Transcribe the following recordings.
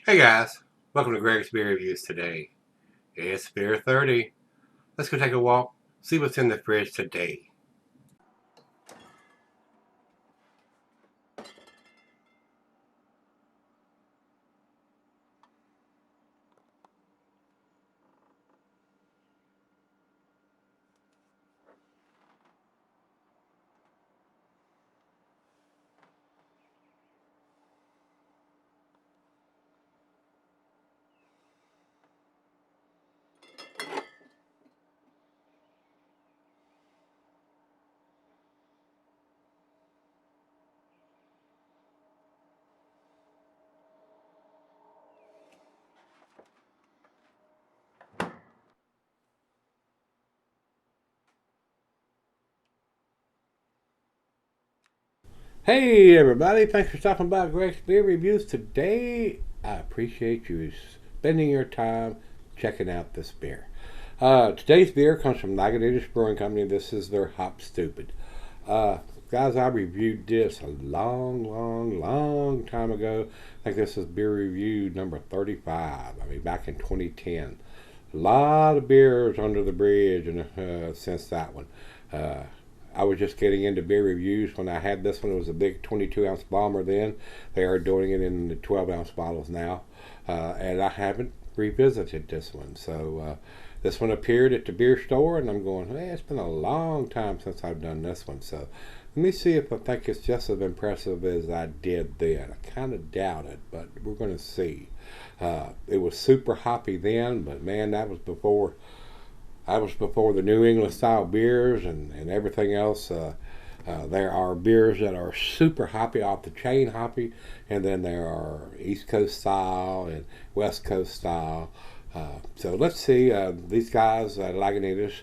Hey guys, welcome to Gregsbeerreviews today. It's beer 30. Let's go take a walk, see what's in the fridge today. Hey everybody, thanks for stopping by Greg's Beer Reviews today. I appreciate you spending your time checking out this beer. Today's beer comes from Lagunitas Brewing Company. This is their Hop Stoopid. Guys, I reviewed this a long time ago. I think this is beer review number 35. Back in 2010. A lot of beers under the bridge and since that one. I was just getting into beer reviews when I had this one. It was a big 22-ounce bomber then. They are doing it in the 12-ounce bottles now. And I haven't revisited this one. So this one appeared at the beer store, and I'm going, hey, it's been a long time since I've done this one. So let me see if I think it's just as impressive as I did then. I kind of doubt it, but we're going to see. It was super hoppy then, but man, that was before the New England style beers and everything else. There are beers that are super hoppy, off the chain hoppy, and then there are East Coast style and West Coast style. So let's see. These guys, Lagunitas,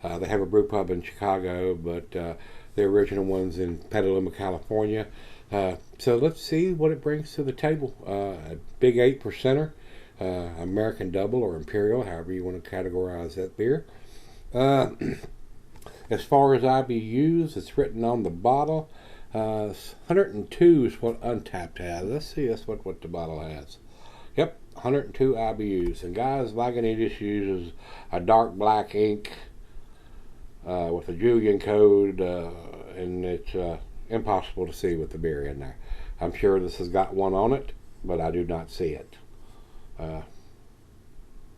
they have a brew pub in Chicago, but the original one's in Petaluma, California. So let's see what it brings to the table. A big 8%er. American Double or Imperial, however you want to categorize that beer. As far as IBUs, it's written on the bottle. 102 is what Untapped has. Let's see, that's what the bottle has. Yep, 102 IBUs. And guys, Lagunitas uses a dark black ink with a Julian code, and it's impossible to see with the beer in there. I'm sure this has got one on it, but I do not see it.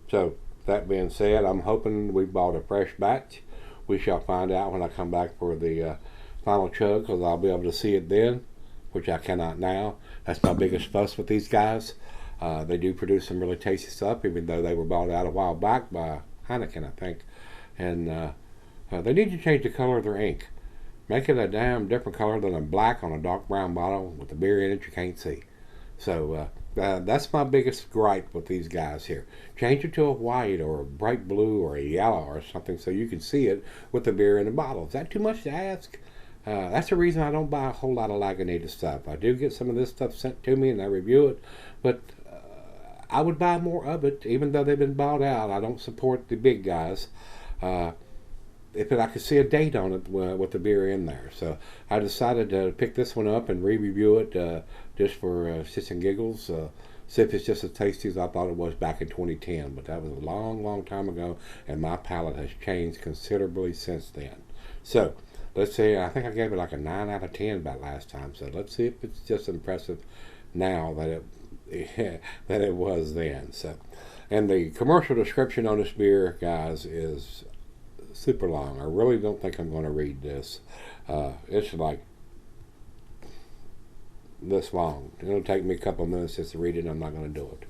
So that being said, I'm hoping we bought a fresh batch. We shall find out when I come back for the final chug, because I'll be able to see it then, which I cannot now. That's my biggest fuss with these guys. They do produce some really tasty stuff, even though they were bought out a while back by Heineken, I think. And they need to change the color of their ink. Make it a damn different color than a black on a dark brown bottle with the beer in it you can't see. So that's my biggest gripe with these guys here. Change it to a white or a bright blue or a yellow or something so you can see it with the beer in the bottle. Is that too much to ask? That's the reason I don't buy a whole lot of Lagunitas stuff. I do get some of this stuff sent to me and I review it, but I would buy more of it, even though they've been bought out. I don't support the big guys. If I could see a date on it with the beer in there. So I decided to pick this one up and re-review it just for shits and giggles. See if it's just as tasty as I thought it was back in 2010. But that was a long time ago, and my palate has changed considerably since then. So let's see. I think I gave it like a 9 out of 10 about last time. So let's see if it's just impressive now that it was then. So, and the commercial description on this beer, guys, is super long. I really don't think I'm going to read this. It's like this long. It'll take me a couple minutes just to read it, and I'm not going to do it.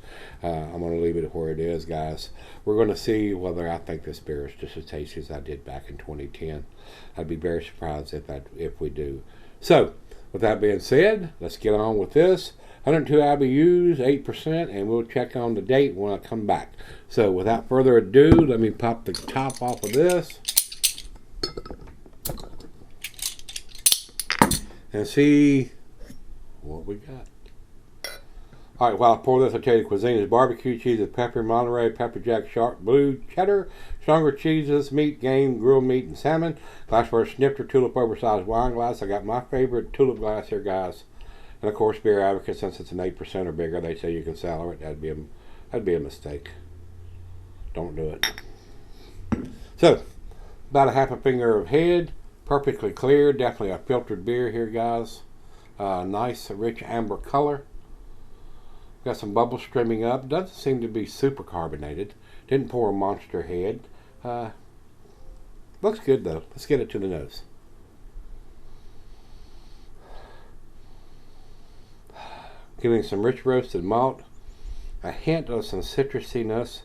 I'm going to leave it where it is, guys. We're going to see whether I think this beer is just as tasty as I did back in 2010. I'd be very surprised if we do. So, with that being said, let's get on with this. 102 IBUs, 8%, and we'll check on the date when I come back. So without further ado, let me pop the top off of this and see what we got. All right, while I pour this, I'll tell you the cuisine is barbecue cheeses, pepper, Monterey, pepper jack, sharp blue, cheddar, stronger cheeses, meat, game, grilled meat, and salmon. Glassware snifter, tulip oversized wine glass. I got my favorite tulip glass here, guys. And of course, Beer Advocate, since it's an 8% or bigger, they say you can sell it. That'd be a mistake. Don't do it. So, about a half a finger of head, perfectly clear. Definitely a filtered beer here, guys. Nice, rich amber color. Got some bubbles streaming up. Doesn't seem to be super carbonated. Didn't pour a monster head. Looks good though. Let's get it to the nose. Giving some rich roasted malt. A hint of some citrusiness.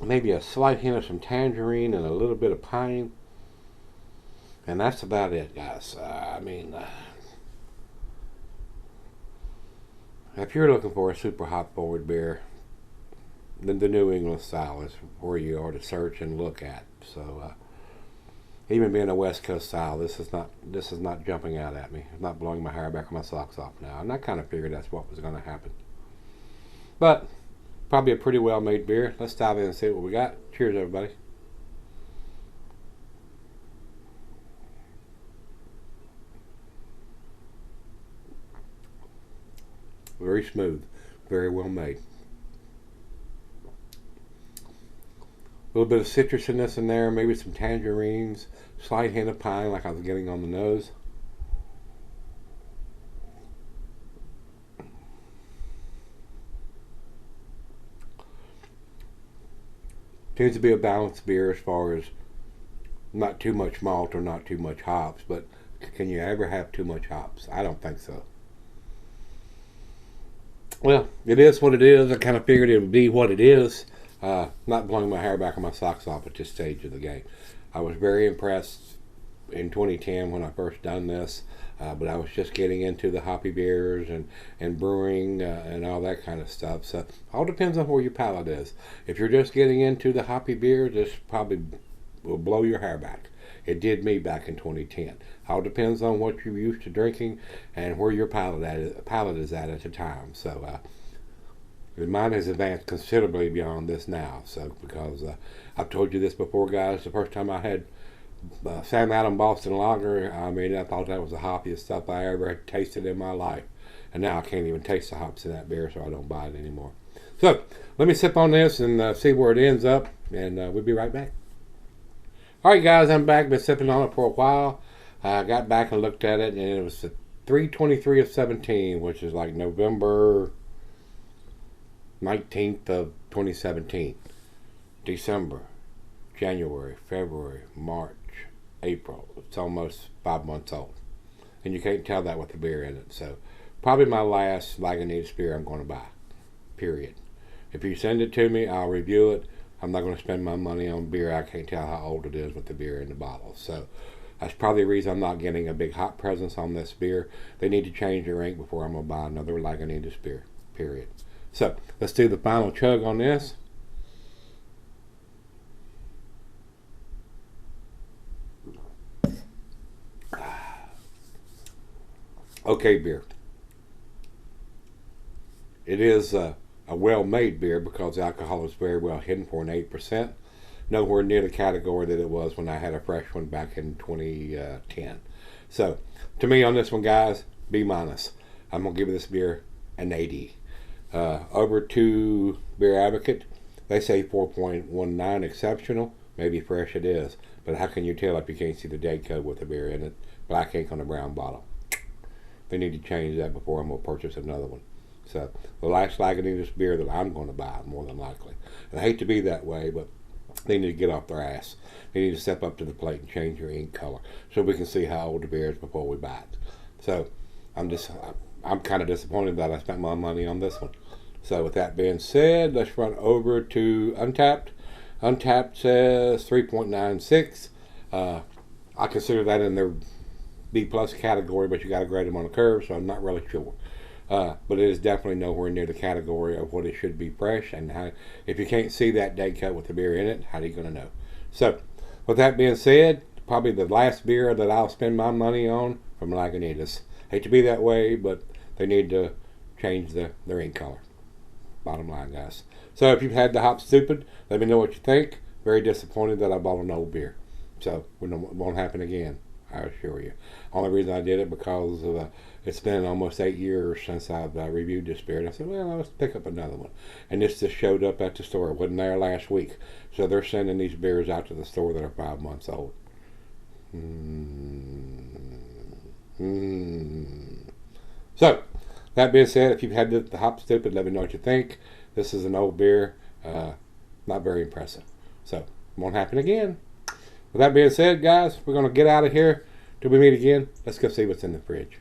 Maybe a slight hint of some tangerine and a little bit of pine. And that's about it, guys. If you're looking for a super hop forward beer, then the New England style is where you are to search and look at. So even being a West Coast style, this is not jumping out at me. It's not blowing my hair back on my socks off now. And I kind of figured that's what was going to happen. But probably a pretty well made beer. Let's dive in and see what we got. Cheers, everybody. Very smooth, very well made. A little bit of citrusiness in there, maybe some tangerines, slight hint of pine like I was getting on the nose. Tends to be a balanced beer as far as not too much malt or not too much hops, but can you ever have too much hops? I don't think so. Well, it is what it is. I kind of figured it would be what it is. Not blowing my hair back on my socks off at this stage of the game. I was very impressed in 2010 when I first done this, but I was just getting into the hoppy beers and brewing and all that kind of stuff. So all depends on where your palate is. If you're just getting into the hoppy beers, this probably will blow your hair back. It did me back in 2010. All depends on what you're used to drinking and where your palate is at the time. So mine has advanced considerably beyond this now. So because I've told you this before, guys, the first time I had Sam Adams Boston Lager, I thought that was the hoppiest stuff I ever had tasted in my life. And now I can't even taste the hops in that beer, so I don't buy it anymore. So let me sip on this and see where it ends up, and we'll be right back. Alright guys, I'm back. Been sipping on it for a while. I got back and looked at it, and it was 3/23 of 17, which is like November 19th of 2017. December, January, February, March, April. It's almost 5 months old. And you can't tell that with the beer in it. So probably my last Lagunitas beer I'm going to buy. Period. If you send it to me, I'll review it. I'm not going to spend my money on beer. I can't tell how old it is with the beer in the bottle. So that's probably the reason I'm not getting a big hop presence on this beer. They need to change their ink before I'm going to buy another Lagunitas beer. Period. So let's do the final chug on this. Okay, beer. It is a well-made beer because the alcohol is very well hidden for an 8%. Nowhere near the category that it was when I had a fresh one back in 2010. So, to me on this one, guys, B-. I'm going to give this beer an 80. Over to Beer Advocate, they say 4.19 exceptional. Maybe fresh it is. But how can you tell if you can't see the date code with the beer in it? Black ink on a brown bottle. They need to change that before I'm going to purchase another one. So, the last Lagunitas beer that I'm going to buy, more than likely. And I hate to be that way, but they need to get off their ass. They need to step up to the plate and change their ink color so we can see how old the beer is before we buy it. So, I'm kind of disappointed that I spent my money on this one. So, with that being said, let's run over to Untapped. Untapped says 3.96. I consider that in their B+ category, but you got to grade them on a curve, so I'm not really sure. But it is definitely nowhere near the category of what it should be fresh. And how, if you can't see that date cut with the beer in it, how are you going to know? So, with that being said, probably the last beer that I'll spend my money on from Lagunitas. Hate to be that way, but they need to change their ink color. Bottom line, guys. So, if you've had the Hop Stoopid, let me know what you think. Very disappointed that I bought an old beer. So it won't happen again, I assure you. Only reason I did it because of it's been almost 8 years since I've reviewed this beer, and I said, well, let's pick up another one. And this just showed up at the store. It wasn't there last week, so they're sending these beers out to the store that are 5 months old. So that being said, if you've had the Hop Stoopid, let me know what you think. This is an old beer, not very impressive. So won't happen again. With that being said, guys, we're going to get out of here till we meet again. Let's go see what's in the fridge.